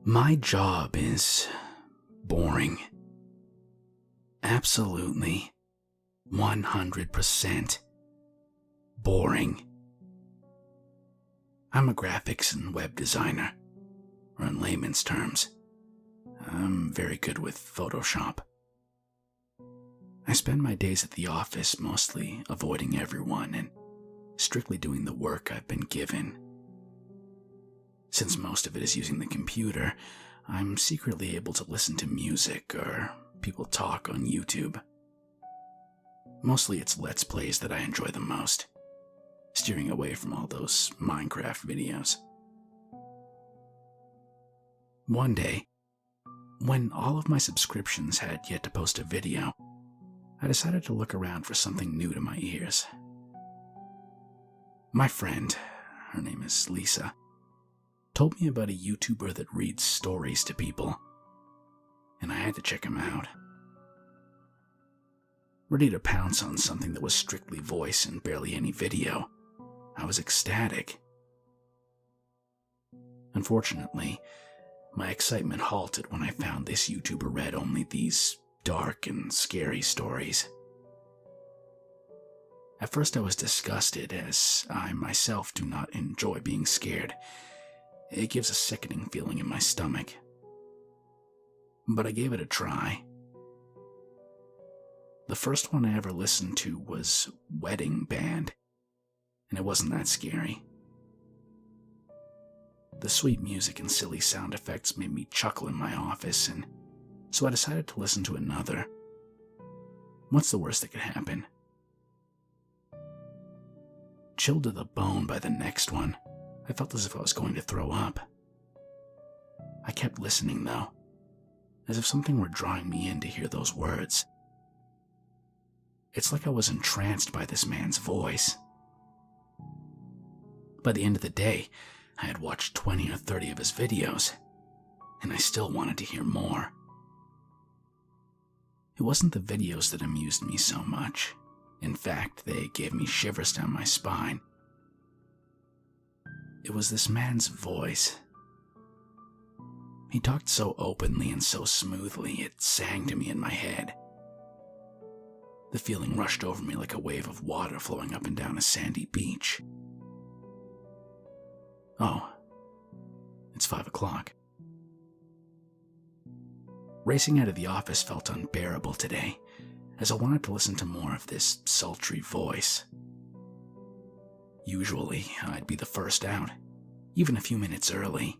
My job is boring. Absolutely 100% boring. I'm a graphics and web designer, or in layman's terms, I'm very good with Photoshop. I spend my days at the office mostly avoiding everyone and strictly doing the work I've been given. Since most of it is using the computer, I'm secretly able to listen to music or people talk on YouTube. Mostly it's Let's Plays that I enjoy the most, steering away from all those Minecraft videos. One day, when all of my subscriptions had yet to post a video, I decided to look around for something new to my ears. My friend, her name is Lisa, told me about a YouTuber that reads stories to people, and I had to check him out. Ready to pounce on something that was strictly voice and barely any video, I was ecstatic. Unfortunately, my excitement halted when I found this YouTuber read only these dark and scary stories. At first I was disgusted, as I myself do not enjoy being scared. It gives a sickening feeling in my stomach. But I gave it a try. The first one I ever listened to was Wedding Band, and it wasn't that scary. The sweet music and silly sound effects made me chuckle in my office, and so I decided to listen to another. What's the worst that could happen? Chilled to the bone by the next one, I felt as if I was going to throw up. I kept listening, though, as if something were drawing me in to hear those words. It's like I was entranced by this man's voice. By the end of the day, I had watched 20 or 30 of his videos, and I still wanted to hear more. It wasn't the videos that amused me so much. In fact, they gave me shivers down my spine. It was this man's voice. He talked so openly and so smoothly, it sang to me in my head. The feeling rushed over me like a wave of water flowing up and down a sandy beach. Oh, it's 5 o'clock. Racing out of the office felt unbearable today, as I wanted to listen to more of this sultry voice. Usually, I'd be the first out, even a few minutes early.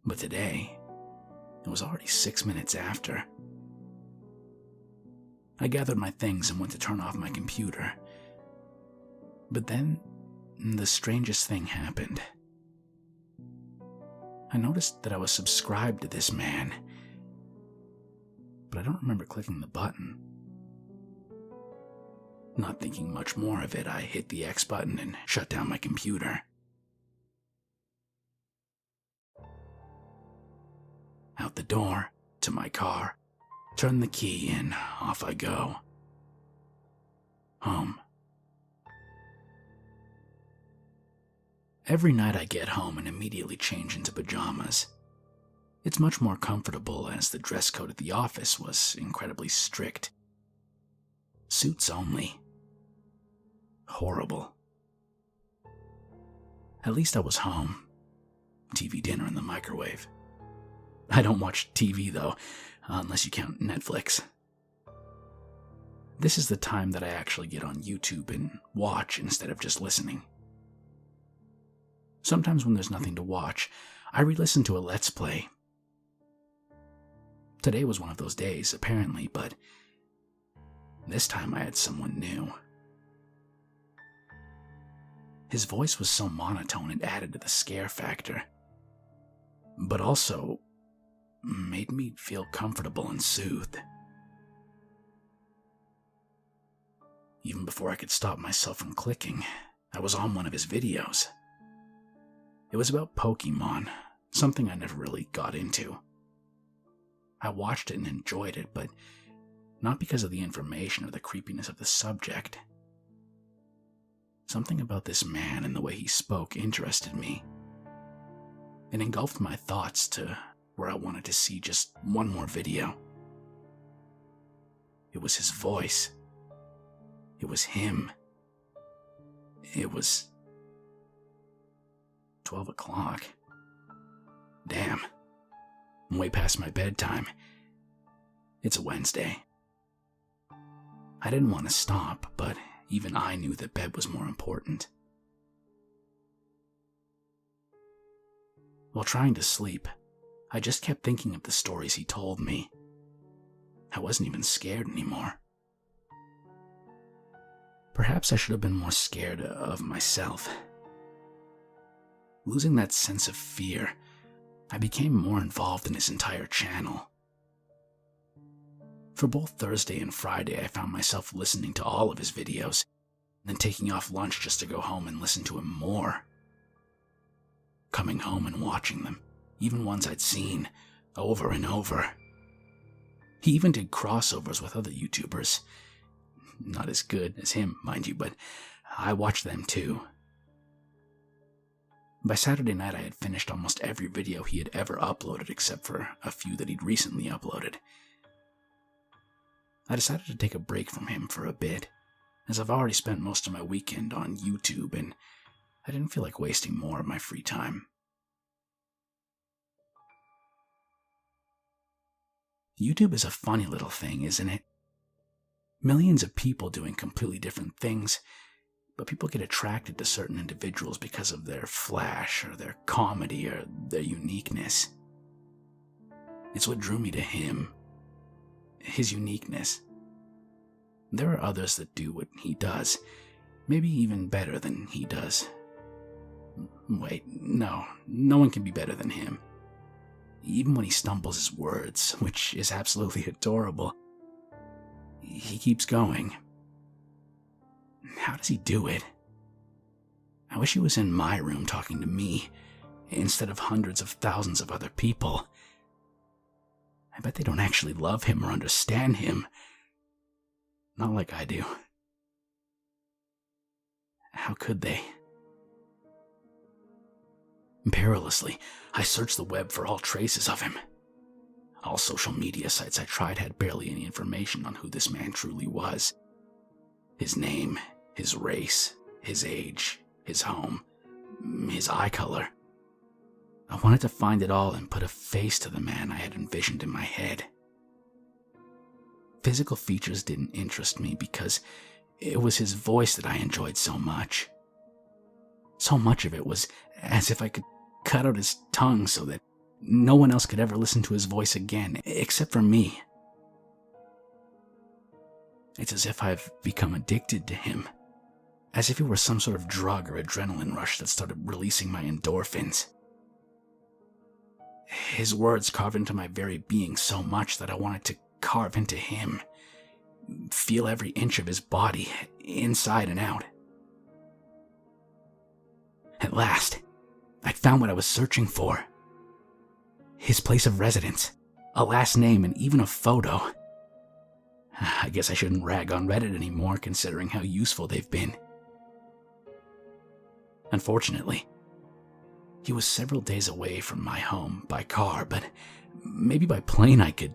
But today, it was already 6 minutes after. I gathered my things and went to turn off my computer. But then, the strangest thing happened. I noticed that I was subscribed to this man, but I don't remember clicking the button. Not thinking much more of it, I hit the X button and shut down my computer. Out the door, to my car, turn the key, and off I go. Home. Every night I get home and immediately change into pajamas. It's much more comfortable, as the dress code at the office was incredibly strict. Suits only. Horrible. At least I was home. TV dinner in the microwave. I don't watch TV, though, unless you count Netflix. This is the time that I actually get on YouTube and watch instead of just listening. Sometimes when there's nothing to watch, I re-listen to a Let's Play. Today was one of those days, apparently, but this time I had someone new. His voice was so monotone it added to the scare factor, but also made me feel comfortable and soothed. Even before I could stop myself from clicking, I was on one of his videos. It was about Pokemon, something I never really got into. I watched it and enjoyed it, but not because of the information or the creepiness of the subject. Something about this man and the way he spoke interested me. It engulfed my thoughts to where I wanted to see just one more video. It was his voice. It was him. It was 12 o'clock. Damn. I'm way past my bedtime. It's a Wednesday. I didn't want to stop, but even I knew that bed was more important. While trying to sleep, I just kept thinking of the stories he told me. I wasn't even scared anymore. Perhaps I should have been more scared of myself. Losing that sense of fear, I became more involved in his entire channel. For both Thursday and Friday, I found myself listening to all of his videos, then taking off lunch just to go home and listen to him more. Coming home and watching them, even ones I'd seen, over and over. He even did crossovers with other YouTubers. Not as good as him, mind you, but I watched them too. By Saturday night, I had finished almost every video he had ever uploaded except for a few that he'd recently uploaded. I decided to take a break from him for a bit, as I've already spent most of my weekend on YouTube and I didn't feel like wasting more of my free time. YouTube is a funny little thing, isn't it? Millions of people doing completely different things, but people get attracted to certain individuals because of their flash or their comedy or their uniqueness. It's what drew me to him, his uniqueness. There are others that do what he does, maybe even better than he does. Wait, no one can be better than him. Even when he stumbles his words, which is absolutely adorable, he keeps going. How does he do it? I wish he was in my room talking to me, instead of hundreds of thousands of other people. I bet they don't actually love him or understand him. Not like I do. How could they? Perilously, I searched the web for all traces of him. All social media sites I tried had barely any information on who this man truly was. His name, his race, his age, his home, his eye color. I wanted to find it all and put a face to the man I had envisioned in my head. Physical features didn't interest me because it was his voice that I enjoyed so much. So much of it was as if I could cut out his tongue so that no one else could ever listen to his voice again, except for me. It's as if I've become addicted to him, as if it were some sort of drug or adrenaline rush that started releasing my endorphins. His words carved into my very being so much that I wanted to carve into him, feel every inch of his body, inside and out. At last, I'd found what I was searching for. His place of residence, a last name, and even a photo. I guess I shouldn't rag on Reddit anymore, considering how useful they've been. Unfortunately, he was several days away from my home by car, but maybe by plane I could...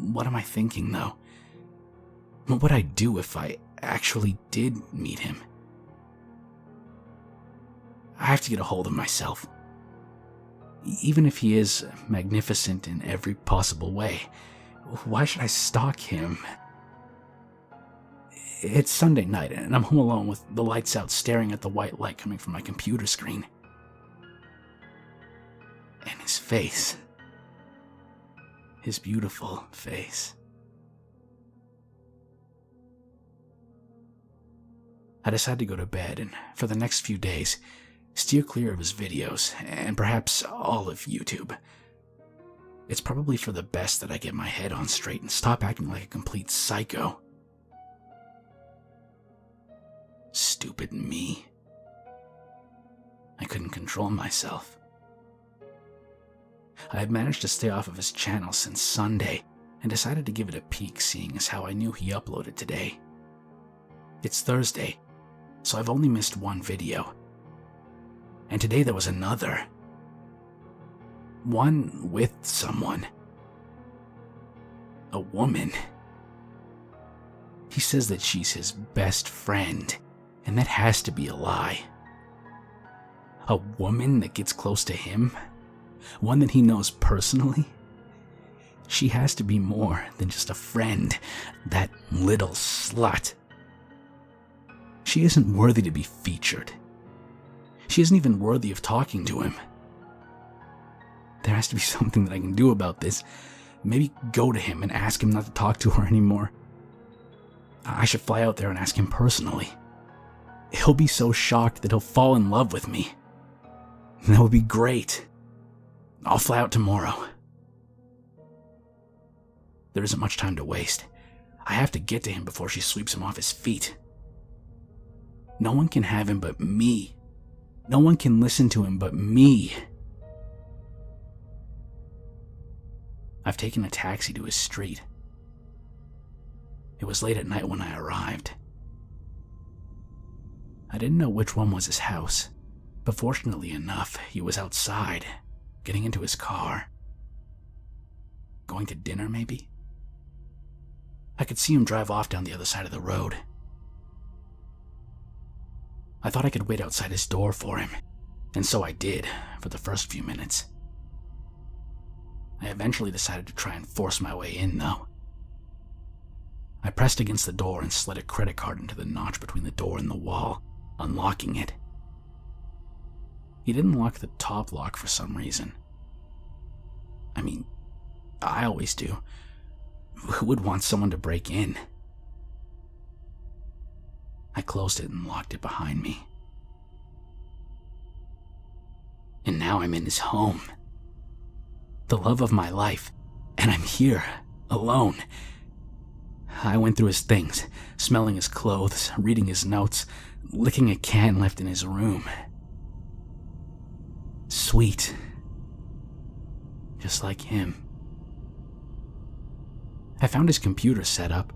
What am I thinking, though? What would I do if I actually did meet him? I have to get a hold of myself. Even if he is magnificent in every possible way, why should I stalk him? It's Sunday night, and I'm home alone with the lights out, staring at the white light coming from my computer screen. And his face. His beautiful face. I decided to go to bed, and for the next few days, steer clear of his videos, and perhaps all of YouTube. It's probably for the best that I get my head on straight and stop acting like a complete psycho. Stupid me. I couldn't control myself. I had managed to stay off of his channel since Sunday, and decided to give it a peek, seeing as how I knew he uploaded today. It's Thursday, so I've only missed one video. And today there was another. One with someone. A woman. He says that she's his best friend, and that has to be a lie. A woman that gets close to him? One that he knows personally? She has to be more than just a friend, that little slut. She isn't worthy to be featured. She isn't even worthy of talking to him. There has to be something that I can do about this. Maybe go to him and ask him not to talk to her anymore. I should fly out there and ask him personally. He'll be so shocked that he'll fall in love with me. That would be great. I'll fly out tomorrow. There isn't much time to waste. I have to get to him before she sweeps him off his feet. No one can have him but me. No one can listen to him but me. I've taken a taxi to his street. It was late at night when I arrived. I didn't know which one was his house, but fortunately enough, he was outside, getting into his car. Going to dinner, maybe? I could see him drive off down the other side of the road. I thought I could wait outside his door for him, and so I did for the first few minutes. I eventually decided to try and force my way in, though. I pressed against the door and slid a credit card into the notch between the door and the wall, unlocking it. He didn't lock the top lock for some reason. I mean, I always do. Who would want someone to break in? I closed it and locked it behind me. And now I'm in his home. The love of my life, and I'm here, alone. I went through his things, smelling his clothes, reading his notes, licking a can left in his room. Sweet. Just like him. I found his computer set up.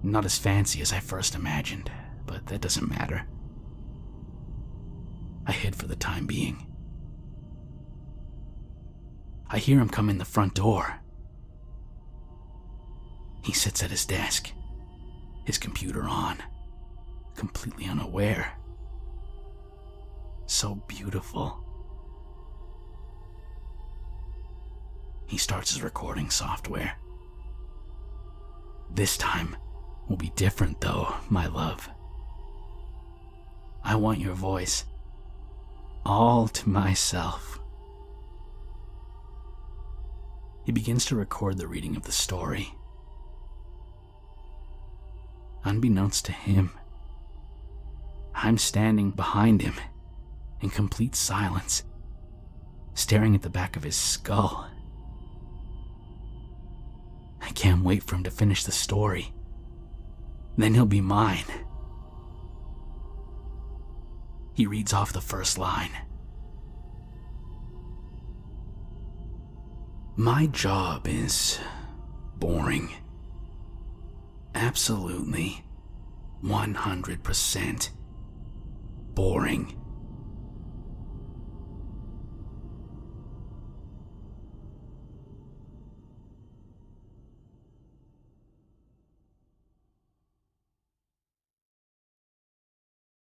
Not as fancy as I first imagined, but that doesn't matter. I hid for the time being. I hear him come in the front door. He sits at his desk, his computer on, completely unaware. So beautiful. He starts his recording software. This time will be different though, my love. I want your voice all to myself. He begins to record the reading of the story. Unbeknownst to him, I'm standing behind him in complete silence, staring at the back of his skull. I can't wait for him to finish the story. Then he'll be mine. He reads off the first line. My job is boring. Absolutely 100% boring.